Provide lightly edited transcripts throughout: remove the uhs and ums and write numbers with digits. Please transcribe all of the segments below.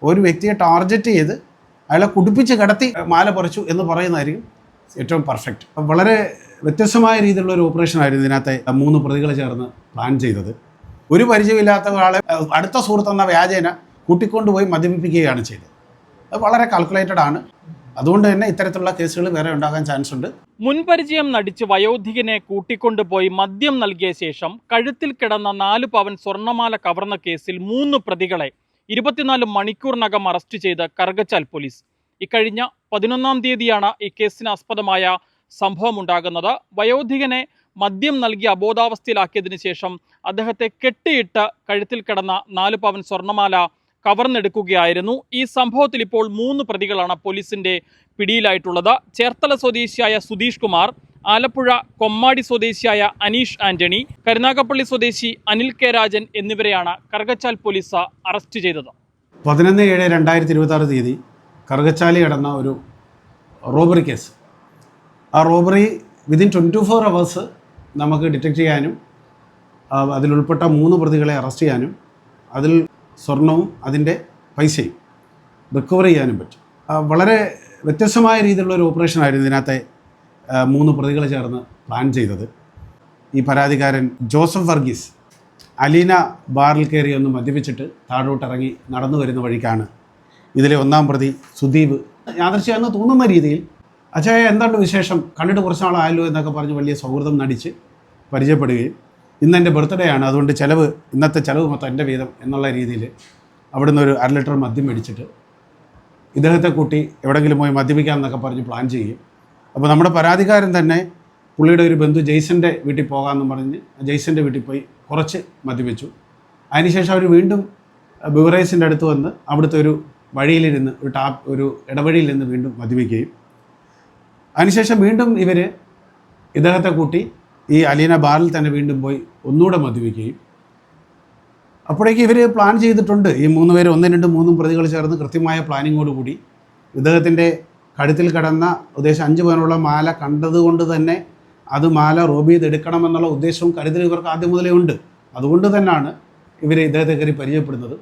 ഒരു വ്യക്തിയെ ടാർഗറ്റ് ചെയ്ത് അയാളെ കുടിപ്പിച്ച് കിടത്തി മാല പറിച്ചു എന്ന് പറയുന്നതായിരിക്കും ഏറ്റവും പെർഫെക്റ്റ്. വളരെ വ്യത്യസ്തമായ രീതിയിലുള്ള ഒരു ഓപ്പറേഷനായിരുന്നു ഇതിനകത്തെ 3 പ്രതികൾ ചേർന്ന് പ്ലാൻ ചെയ്തത്. ഒരു പരിചയമില്ലാത്ത ഒരാളെ അടുത്ത സുഹൃത്തെന്ന വ്യാജേന കൂട്ടിക്കൊണ്ടുപോയി മദ്യപിപ്പിക്കുകയാണ് ചെയ്തത്. അത് വളരെ കാൽക്കുലേറ്റഡ് ആണ്. അതുകൊണ്ട് തന്നെ ഇത്തരത്തിലുള്ള കേസുകൾ വേറെ ഉണ്ടാകാൻ ചാൻസ് ഉണ്ട്. മുൻപരിചയം നടിച്ച് വയോധികനെ കൂട്ടിക്കൊണ്ടുപോയി മദ്യം നൽകിയ ശേഷം കഴുത്തിൽ കിടന്ന 4 പവൻ സ്വർണ്ണമാല കവർന്ന കേസിൽ 3 പ്രതികളെ 24 മണിക്കൂറിനകം അറസ്റ്റ് ചെയ്ത് കറുകച്ചാൽ പോലീസ്. ഇക്കഴിഞ്ഞ 11-ാം തീയതിയാണ് ഈ കേസിനാസ്പദമായ സംഭവം ഉണ്ടാകുന്നത്. വയോധികനെ മദ്യം നൽകി അബോധാവസ്ഥയിലാക്കിയതിനു ശേഷം അദ്ദേഹത്തെ കെട്ടിയിട്ട് കഴുത്തിൽ കിടന്ന 4 പവൻ സ്വർണ്ണമാല കവർന്നെടുക്കുകയായിരുന്നു. ഈ സംഭവത്തിൽ ഇപ്പോൾ 3 പ്രതികളാണ് പോലീസിന്റെ പിടിയിലായിട്ടുള്ളത്. ചേർത്തല സ്വദേശിയായ സുധീഷ് കുമാർ, ആലപ്പുഴ കൊമ്മാടി സ്വദേശിയായ അനീഷ് ആന്റണി, കരുനാഗപ്പള്ളി സ്വദേശി അനിൽ കെ രാജൻ എന്നിവരെയാണ് കറുകച്ചാൽ പോലീസ് അറസ്റ്റ് ചെയ്തത്. 11/7/2026 തീയതി കറുകച്ചാലി നടന്ന ഒരു റോബറി കേസ്. ആ റോബറി വിതിൻ 24 hours നമുക്ക് ഡിറ്റക്റ്റ് ചെയ്യാനും അതിലുൾപ്പെട്ട 3 പ്രതികളെ അറസ്റ്റ് ചെയ്യാനും അതിൽ സ്വർണവും അതിൻ്റെ പൈസയും റിക്കവർ ചെയ്യാനും പറ്റും. വളരെ വ്യത്യസ്തമായ രീതിയിലുള്ള ഒരു ഓപ്പറേഷനായിരുന്നു ഇതിനകത്തെ 3 പ്രതികൾ ചേർന്ന് പ്ലാൻ ചെയ്തത്. ഈ പരാതിക്കാരൻ ജോസഫ് വർഗീസ് അലീന ബാറിൽ കയറി ഒന്ന് മദ്യപിച്ചിട്ട് താഴോട്ടിറങ്ങി നടന്നു വരുന്ന വഴിക്കാണ് ഇതിലെ 1-ാം പ്രതി സുദീപ് യാദൃശ്ചികമെന്ന് തോന്നുന്ന രീതിയിൽ അച്ഛായ എന്താണ് വിശേഷം, കണ്ടിട്ട് കുറച്ച് നാളായല്ലോ എന്നൊക്കെ പറഞ്ഞ് വലിയ സൗഹൃദം നടിച്ച് പരിചയപ്പെടുകയും ഇന്ന് എൻ്റെ ബർത്ത്ഡേ ആണ്, അതുകൊണ്ട് ഇന്നത്തെ ചിലവ് മൊത്തം എൻ്റെ വീതം എന്നുള്ള രീതിയിൽ അവിടുന്ന് ഒരു 1/2 ലിറ്റർ മദ്യം മേടിച്ചിട്ട് ഇദ്ദേഹത്തെ കൂട്ടി എവിടെയെങ്കിലും പോയി മദ്യപിക്കാമെന്നൊക്കെ പറഞ്ഞ് പ്ലാൻ ചെയ്യും. അപ്പോൾ നമ്മുടെ പരാതിക്കാരൻ തന്നെ പുള്ളിയുടെ ഒരു ബന്ധു ജെയ്സൻ്റെ വീട്ടിൽ പോകാമെന്ന് പറഞ്ഞ് ജെയ്സൻ്റെ വീട്ടിൽ പോയി കുറച്ച് മദ്യപിച്ചു. അതിനുശേഷം അവർ വീണ്ടും ബിവറേജിൻ്റെ അടുത്ത് വന്ന് അവിടുത്തെ ഒരു വഴിയിലിരുന്ന് ഒരു ഇടവഴിയിൽ നിന്ന് വീണ്ടും മദ്യപിക്കുകയും അതിനുശേഷം വീണ്ടും ഇവർ ഇദ്ദേഹത്തെ കൂട്ടി ഈ അലീന ബാറിൽ തന്നെ വീണ്ടും പോയി ഒന്നുകൂടെ മദ്യപിക്കുകയും അപ്പോഴേക്ക് ഇവർ പ്ലാൻ ചെയ്തിട്ടുണ്ട്. ഈ 3 പേര് 1, 2, 3 പ്രതികൾ ചേർന്ന് കൃത്യമായ പ്ലാനിങ്ങോടുകൂടി ഇദ്ദേഹത്തിൻ്റെ കഴുത്തിൽ കിടന്ന ഉദ്ദേശം 5 പവനുള്ള മാല കണ്ടതുകൊണ്ട് തന്നെ അത് മാല റോബ് ചെയ്തെടുക്കണമെന്നുള്ള ഉദ്ദേശവും കരുതൽ ഇവർക്ക് ആദ്യം മുതലേ ഉണ്ട്. അതുകൊണ്ട് തന്നെയാണ് ഇവർ ഇദ്ദേഹത്തെ കയറി പരിചയപ്പെടുന്നത്.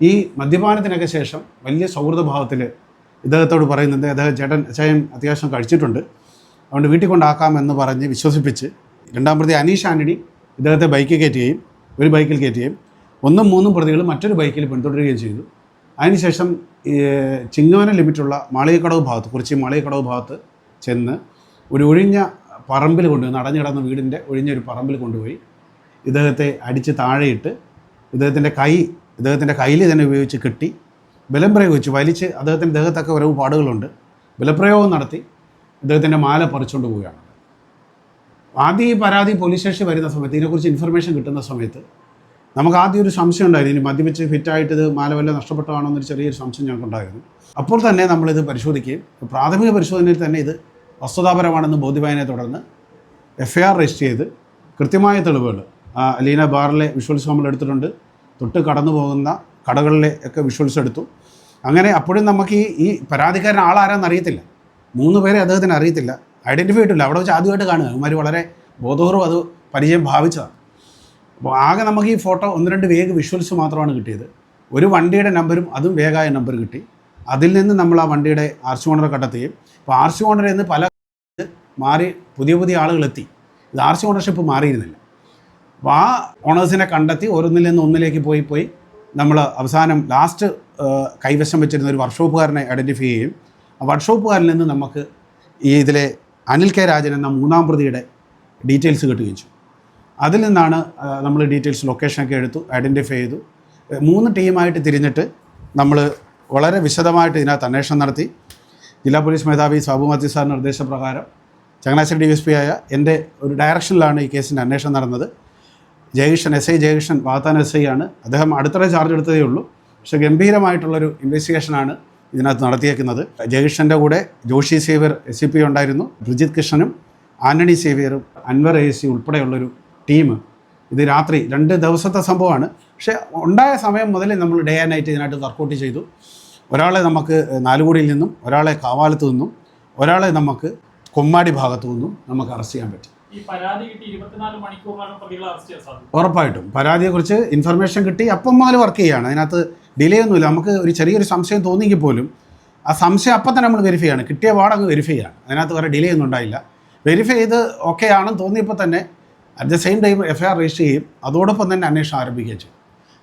ഈ മദ്യപാനത്തിനൊക്കെ ശേഷം വലിയ സൗഹൃദഭാവത്തിൽ ഇദ്ദേഹത്തോട് പറയുന്നുണ്ട്, അദ്ദേഹം ചായം അത്യാവശ്യം കഴിച്ചിട്ടുണ്ട്, അതുകൊണ്ട് വീട്ടിൽ കൊണ്ടാക്കാമെന്ന് പറഞ്ഞ് വിശ്വസിപ്പിച്ച് 2-ാം പ്രതി അനീഷ് ആന്റണി ഇദ്ദേഹത്തെ ബൈക്കിൽ കയറ്റുകയും ഒരു ബൈക്കിൽ കയറ്റുകയും 1, 3 പ്രതികൾ മറ്റൊരു ബൈക്കിൽ പിന്തുടരുകയും ചെയ്തു. അതിനുശേഷം ചിങ്ങവന ലിമിറ്റുള്ള മാളികക്കടവ് ഭാഗത്ത് കുറിച്ച് മാളികക്കടവ് ഭാഗത്ത് ചെന്ന് ഒരു ഒഴിഞ്ഞ പറമ്പിൽ കൊണ്ടുപോയി അടഞ്ഞിടന്ന വീടിൻ്റെ ഒഴിഞ്ഞൊരു പറമ്പിൽ കൊണ്ടുപോയി ഇദ്ദേഹത്തെ അടിച്ച് താഴെയിട്ട് ഇദ്ദേഹത്തിൻ്റെ കയ്യിൽ തന്നെ ഉപയോഗിച്ച് കെട്ടി ബലം പ്രയോഗിച്ച് വലിച്ച് അദ്ദേഹത്തിൻ്റെ ദേഹത്തൊക്കെ ഓരോ പാടുകളുണ്ട്. ബലപ്രയോഗം നടത്തി ഇദ്ദേഹത്തിൻ്റെ മാല പറിച്ചുകൊണ്ട് പോവുകയാണ്. ആദ്യം ഈ പരാതി പോലീസ് സ്റ്റേഷനിൽ വരുന്ന സമയത്ത് ഇതിനെക്കുറിച്ച് ഇൻഫർമേഷൻ കിട്ടുന്ന സമയത്ത് നമുക്ക് ആദ്യം ഒരു സംശയം ഉണ്ടായിരുന്നു, ഇനി മദ്യപിച്ച് ഫിറ്റായിട്ട് ഇത് മാല വല്ല നഷ്ടപ്പെട്ടാണോ എന്നൊരു ചെറിയൊരു സംശയം ഞങ്ങൾക്കുണ്ടായിരുന്നു. അപ്പോൾ തന്നെ നമ്മളിത് പരിശോധിക്കുകയും പ്രാഥമിക പരിശോധനയിൽ തന്നെ ഇത് വസ്തുതാപരമാണെന്ന് ബോധ്യമായതിനെ തുടർന്ന് FIR രജിസ്റ്റർ ചെയ്ത് കൃത്യമായ തെളിവുകൾ അലീന ബാറിലെ വിഷ്വൽസ് നമ്മൾ എടുത്തിട്ടുണ്ട്. തൊട്ട് കടന്നു പോകുന്ന കടകളിലെ ഒക്കെ വിഷ്വൽസ് എടുത്തു. അങ്ങനെ അപ്പോഴും നമുക്ക് ഈ പരാതിക്കാരൻ ആളാരാന്ന് അറിയത്തില്ല. 3 പേരെ അദ്ദേഹത്തിന് അറിയത്തില്ല, ഐഡൻറ്റിഫൈ ചെയ്തിട്ടില്ല. അവിടെ വെച്ച് ആദ്യമായിട്ട് കാണുക. അവന്മാർ വളരെ ബോധപൂർവ്വം അത് പരിചയം ഭാവിച്ചതാണ്. അപ്പോൾ ആകെ നമുക്ക് ഈ ഫോട്ടോ 1-2 വേഗ വിഷ്വൽസ് മാത്രമാണ് കിട്ടിയത്. ഒരു വണ്ടിയുടെ നമ്പരും അതും വേഗമായ നമ്പർ കിട്ടി. അതിൽ നിന്ന് നമ്മൾ ആ വണ്ടിയുടെ ആർച്ച് ഓണറെ കണ്ടെത്തുകയും ഇപ്പോൾ ആർച്ച് ഓണറിൽ നിന്ന് പല മാറി പുതിയ ആളുകളെത്തി. ഇത് ആർച്ച് ഓണർഷിപ്പ് മാറിയിരുന്നില്ല. അപ്പോൾ ആ ഓണേഴ്സിനെ കണ്ടെത്തി ഓരോന്നിൽ നിന്ന് ഒന്നിലേക്ക് പോയി നമ്മൾ അവസാനം ലാസ്റ്റ് കൈവശം വെച്ചിരുന്ന ഒരു വർക്ക്ഷോപ്പുകാരനെ ഐഡൻറ്റിഫൈ ചെയ്യുകയും ആ വർക്ക്ഷോപ്പുകാരിൽ നിന്ന് നമുക്ക് ഈ ഇതിലെ അനിൽ കെ രാജൻ എന്ന 3-ാം പ്രതിയുടെ ഡീറ്റെയിൽസ് കിട്ടുകയും ചെയ്തു. അതിൽ നിന്നാണ് നമ്മൾ ഡീറ്റെയിൽസ് ലൊക്കേഷനൊക്കെ എടുത്തു, ഐഡൻറ്റിഫൈ ചെയ്തു. 3 ടീമായിട്ട് തിരിഞ്ഞിട്ട് നമ്മൾ വളരെ വിശദമായിട്ട് ഇതിനകത്ത് അന്വേഷണം നടത്തി. ജില്ലാ പോലീസ് മേധാവി സാബു മാത്യു സാറിൻ്റെ നിർദ്ദേശപ്രകാരം ചങ്ങനാശ്ശേരി DSP ആയ എൻ്റെ ഒരു ഡയറക്ഷനിലാണ് ഈ കേസിൻ്റെ അന്വേഷണം നടന്നത്. ജയകൃഷ്ണൻ SI ജയകൃഷ്ണൻ വാഗത്താൻ SI ആണ്. അദ്ദേഹം അടുത്തിടെ ചാർജ് എടുത്തതേ ഉള്ളൂ. പക്ഷേ ഗംഭീരമായിട്ടുള്ളൊരു ഇൻവെസ്റ്റിഗേഷനാണ് ഇതിനകത്ത് നടത്തിയേക്കുന്നത്. ജയകൃഷ്ണൻ്റെ കൂടെ ജോഷി സേവ്യർ SCP ഉണ്ടായിരുന്നു, ബ്രിജിത് കൃഷ്ണനും ആന്റണി സേവ്യറും അൻവർ ASC ഉൾപ്പെടെയുള്ളൊരു ടീം. ഇത് രാത്രി 2 ദിവസത്തെ സംഭവമാണ്. പക്ഷേ ഉണ്ടായ സമയം മുതൽ നമ്മൾ ഡേ ആൻഡ് നൈറ്റ് ഇതിനായിട്ട് വർക്കൗട്ട് ചെയ്തു. ഒരാളെ നമുക്ക് നാലുകുടിയിൽ നിന്നും, ഒരാളെ കാവാലത്തു നിന്നും, ഒരാളെ നമുക്ക് കൊമ്മാടി ഭാഗത്തു നിന്നും നമുക്ക് അറസ്റ്റ് ചെയ്യാൻ പറ്റും. ഉറപ്പായിട്ടും പരാതിയെക്കുറിച്ച് ഇൻഫർമേഷൻ കിട്ടി അപ്പം മുതൽ വർക്ക് ചെയ്യുകയാണ്. അതിനകത്ത് ഡിലേ ഒന്നുമില്ല. നമുക്ക് ഒരു ചെറിയൊരു സംശയം തോന്നിയെങ്കിൽ പോലും ആ സംശയം അപ്പം തന്നെ നമ്മൾ വെരിഫൈ ആണ്, കിട്ടിയ പാടങ്ങ് വെരിഫൈ ആണ്. അതിനകത്ത് വേറെ ഡിലേ ഒന്നും ഉണ്ടായില്ല. വെരിഫൈ ചെയ്ത് ഓക്കെ ആണെന്ന് തോന്നിയപ്പോൾ തന്നെ at the same time FIR register ചെയ്യും. അതോടൊപ്പം തന്നെ അന്വേഷണം ആരംഭിക്കുകയും ചെയ്യും.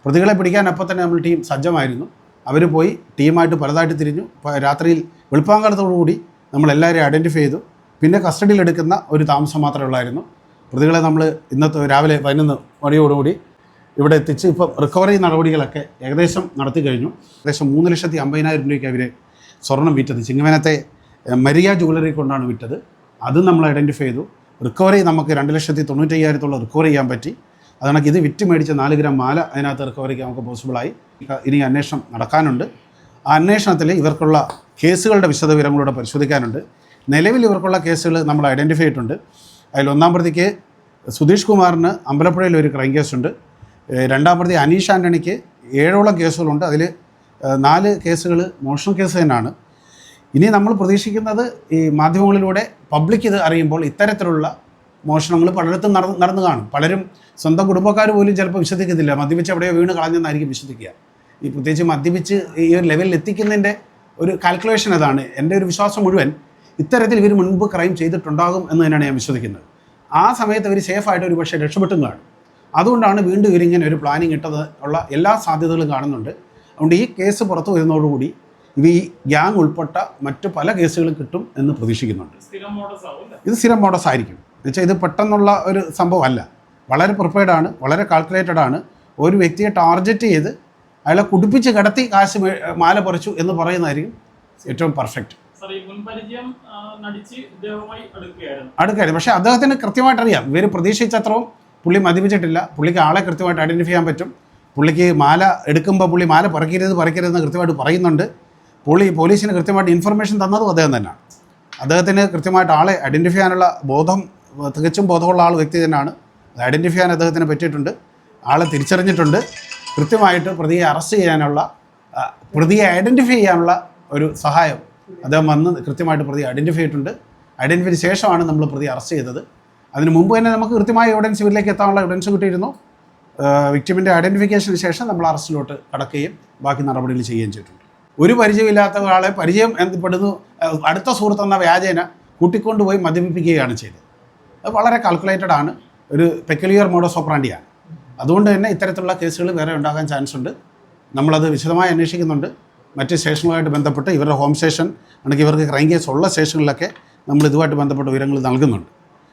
പ്രതികളെ പിടിക്കാൻ അപ്പം തന്നെ നമ്മൾ ടീം സജ്ജമായിരുന്നു. അവർ പോയി ടീമായിട്ട് പലതായിട്ട് തിരിഞ്ഞു. രാത്രിയിൽ വെളുപ്പാങ്കാലത്തോടുകൂടി നമ്മളെല്ലാവരെയും ഐഡൻറ്റിഫൈ ചെയ്തു. പിന്നെ കസ്റ്റഡിയിലെടുക്കുന്ന ഒരു താമസം മാത്രമേ ഉള്ളായിരുന്നു. പ്രതികളെ നമ്മൾ ഇന്നത്തെ രാവിലെ 11 മണിയോടുകൂടി ഇവിടെ എത്തിച്ച് ഇപ്പം റിക്കവറി നടപടികളൊക്കെ ഏകദേശം നടത്തി കഴിഞ്ഞു. ഏകദേശം 3,50,000 രൂപയ്ക്ക് അവർ സ്വർണം വിറ്റത് ചിങ്ങവനത്തെ മരിയ ജ്വല്ലറി കൊണ്ടാണ് വിറ്റത്. അതും നമ്മൾ ഐഡൻറ്റിഫൈ ചെയ്തു. റിക്കവറി നമുക്ക് 2,95,000 റിക്കവർ ചെയ്യാൻ പറ്റി. അതാണ് ഇത് വിറ്റ് മേടിച്ച 4 ഗ്രാം മാല അതിനകത്ത് റിക്കവറിക്ക് നമുക്ക് പോസിബിളായി. ഇനി അന്വേഷണം നടക്കാനുണ്ട്. ആ അന്വേഷണത്തിൽ ഇവർക്കുള്ള കേസുകളുടെ വിശദവിവരങ്ങളൂടെ പരിശോധിക്കാനുണ്ട്. നിലവിൽ ഇവർക്കുള്ള കേസുകൾ നമ്മൾ ഐഡൻറ്റിഫൈ ചെയ്തിട്ടുണ്ട്. അതിൽ 1-ാം പ്രതിക്ക് സുധീഷ് കുമാറിന് അമ്പലപ്പുഴയിൽ ഒരു ക്രൈം കേസുണ്ട്. 2-ാം പ്രതി അനീഷ് ആൻ്റണിക്ക് 7ഓളം കേസുകളുണ്ട്. അതിൽ 4 കേസുകൾ മോഷണ കേസ് തന്നെയാണ്. ഇനി നമ്മൾ പ്രതീക്ഷിക്കുന്നത് ഈ മാധ്യമങ്ങളിലൂടെ പബ്ലിക് ഇത് അറിയുമ്പോൾ ഇത്തരത്തിലുള്ള മോഷണങ്ങൾ പലയിടത്തും നടന്നു കാണും. പലരും സ്വന്തം കുടുംബക്കാർ പോലും ചിലപ്പോൾ വിശ്വസിക്കത്തില്ല. മദ്യപിച്ച് എവിടെയോ വീണ് കളഞ്ഞെന്നായിരിക്കും വിശ്വസിക്കുക. ഈ പ്രത്യേകിച്ച് മദ്യപിച്ച് ഈ ഒരു ലെവലിൽ എത്തിക്കുന്നതിൻ്റെ ഒരു കാൽക്കുലേഷൻ അതാണ്. എൻ്റെ ഒരു വിശ്വാസം മുഴുവൻ ഇത്തരത്തിൽ ഇവർ മുൻപ് ക്രൈം ചെയ്തിട്ടുണ്ടാകും എന്ന് തന്നെയാണ് ഞാൻ വിശ്വസിക്കുന്നത്. ആ സമയത്ത് അവർ സേഫായിട്ട് ഒരു പക്ഷേ രക്ഷപ്പെട്ടും കാണും. അതുകൊണ്ടാണ് വീണ്ടും ഇവരിങ്ങനെ ഒരു പ്ലാനിങ് ഇട്ടത് ഉള്ള എല്ലാ സാധ്യതകളും കാണുന്നുണ്ട്. അതുകൊണ്ട് ഈ കേസ് പുറത്തു വരുന്നതോടുകൂടി ഈ ഗ്യാങ് ഉൾപ്പെട്ട മറ്റ് പല കേസുകളും കിട്ടും എന്ന് പ്രതീക്ഷിക്കുന്നുണ്ട്. ഇത് സ്ഥിരം മോഡസ് ആയിരിക്കും. എന്നുവെച്ചാൽ ഇത് പെട്ടെന്നുള്ള ഒരു സംഭവമല്ല. വളരെ പ്രിപ്പയർഡാണ്, വളരെ കാൽക്കുലേറ്റഡ് ആണ്. ഒരു വ്യക്തിയെ ടാർഗറ്റ് ചെയ്ത് അയാളെ കുടിപ്പിച്ച് കിടത്തി കാശ് മാല പറിച്ചു എന്ന് പറയുന്നതായിരിക്കും ഏറ്റവും പെർഫെക്റ്റ്. അടുക്കായിരുന്നു. പക്ഷേ അദ്ദേഹത്തിന് കൃത്യമായിട്ട് അറിയാം. ഇവർ പ്രതീക്ഷിച്ചത്രയും പുള്ളി മദ്യപിച്ചിട്ടില്ല. പുള്ളിക്ക് ആളെ കൃത്യമായിട്ട് ഐഡൻറ്റിഫൈ ചെയ്യാൻ പറ്റും. പുള്ളിക്ക് മാല എടുക്കുമ്പോൾ പുള്ളി മാല പറിക്കരുതെന്ന് കൃത്യമായിട്ട് പറയുന്നുണ്ട്. പോലീസിന് കൃത്യമായിട്ട് ഇൻഫർമേഷൻ തന്നതും അദ്ദേഹം തന്നെയാണ്. അദ്ദേഹത്തിന് കൃത്യമായിട്ട് ആളെ ഐഡൻറ്റിഫൈ ചെയ്യാനുള്ള ബോധം, തികച്ചും ബോധമുള്ള വ്യക്തി തന്നെയാണ്. അത് ഐഡൻറ്റിഫൈ ചെയ്യാൻ അദ്ദേഹത്തിന് പറ്റിയിട്ടുണ്ട്. ആളെ തിരിച്ചറിഞ്ഞിട്ടുണ്ട്. കൃത്യമായിട്ട് പ്രതിയെ അറസ്റ്റ് ചെയ്യാനുള്ള, പ്രതിയെ ഐഡൻറ്റിഫൈ ചെയ്യാനുള്ള ഒരു സഹായം അദ്ദേഹം വന്ന് കൃത്യമായിട്ട് പ്രതിയെ ഐഡൻറ്റിഫൈ ചെയ്തിട്ടുണ്ട്. ഐഡൻറ്റിഫൈക്ക് ശേഷമാണ് നമ്മൾ പ്രതിയെ അറസ്റ്റ് ചെയ്തത്. അതിന് മുമ്പ് തന്നെ നമുക്ക് കൃത്യമായ എവിഡൻസ് ഇവരിലേക്ക് എത്താനുള്ള എവിഡൻസ് കിട്ടിയിരുന്നു. വിക്ടിമിൻ്റെ ഐഡൻറ്റിഫിക്കേഷന് ശേഷം നമ്മൾ അറസ്റ്റിലോട്ട് കടക്കുകയും ബാക്കി നടപടികൾ ചെയ്യുകയും ചെയ്തിട്ടുണ്ട്. ഒരു പരിചയമില്ലാത്ത ഒരാളെ പരിചയം എന്തിപ്പെടുന്നു അടുത്ത സുഹൃത്തെന്ന വ്യാജേന കൂട്ടിക്കൊണ്ടുപോയി മദ്യപിപ്പിക്കുകയാണ് ചെയ്തത്. അത് വളരെ കാൽക്കുലേറ്റഡ് ആണ്. ഒരു പെക്യുലിയർ മോഡസ് ഓപ്പറാൻഡിയാണ്. അതുകൊണ്ട് തന്നെ ഇത്തരത്തിലുള്ള കേസുകൾ വേറെ ഉണ്ടാകാൻ ചാൻസ് ഉണ്ട്. നമ്മളത് വിശദമായി അന്വേഷിക്കുന്നുണ്ട്. മറ്റ് സ്റ്റേഷനുമായിട്ട് ബന്ധപ്പെട്ട് ഇവരുടെ ഹോം സ്റ്റേഷൻ ആണെങ്കിൽ ഇവർക്ക് ക്രൈം കേസ് ഉള്ള സ്റ്റേഷനിലൊക്കെ നമ്മൾ ഇതുമായിട്ട് ബന്ധപ്പെട്ട വിവരങ്ങൾ നൽകുന്നുണ്ട്.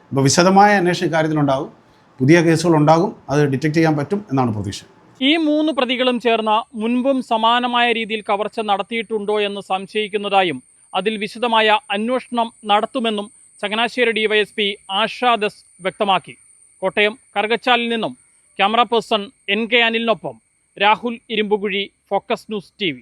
അപ്പോൾ വിശദമായ അന്വേഷണ കാര്യത്തിലുണ്ടാകും. പുതിയ കേസുകളുണ്ടാകും. അത് ഡിറ്റക്ട് ചെയ്യാൻ പറ്റും എന്നാണ് പ്രതീക്ഷ. ഈ 3 പ്രതികളും ചേർന്ന് മുൻപും സമാനമായ രീതിയിൽ കവർച്ച നടത്തിയിട്ടുണ്ടോ എന്ന് സംശയിക്കുന്നതായും അതിൽ വിശദമായ അന്വേഷണം നടത്തുമെന്നും ചങ്ങനാശ്ശേരി DYSP ആഷാദസ് വ്യക്തമാക്കി. കോട്ടയം കറുകച്ചാലിൽ നിന്നും ക്യാമറ പേഴ്സൺ NK അനിലിനൊപ്പം Rahul Irumbukuzhi, focus news TV.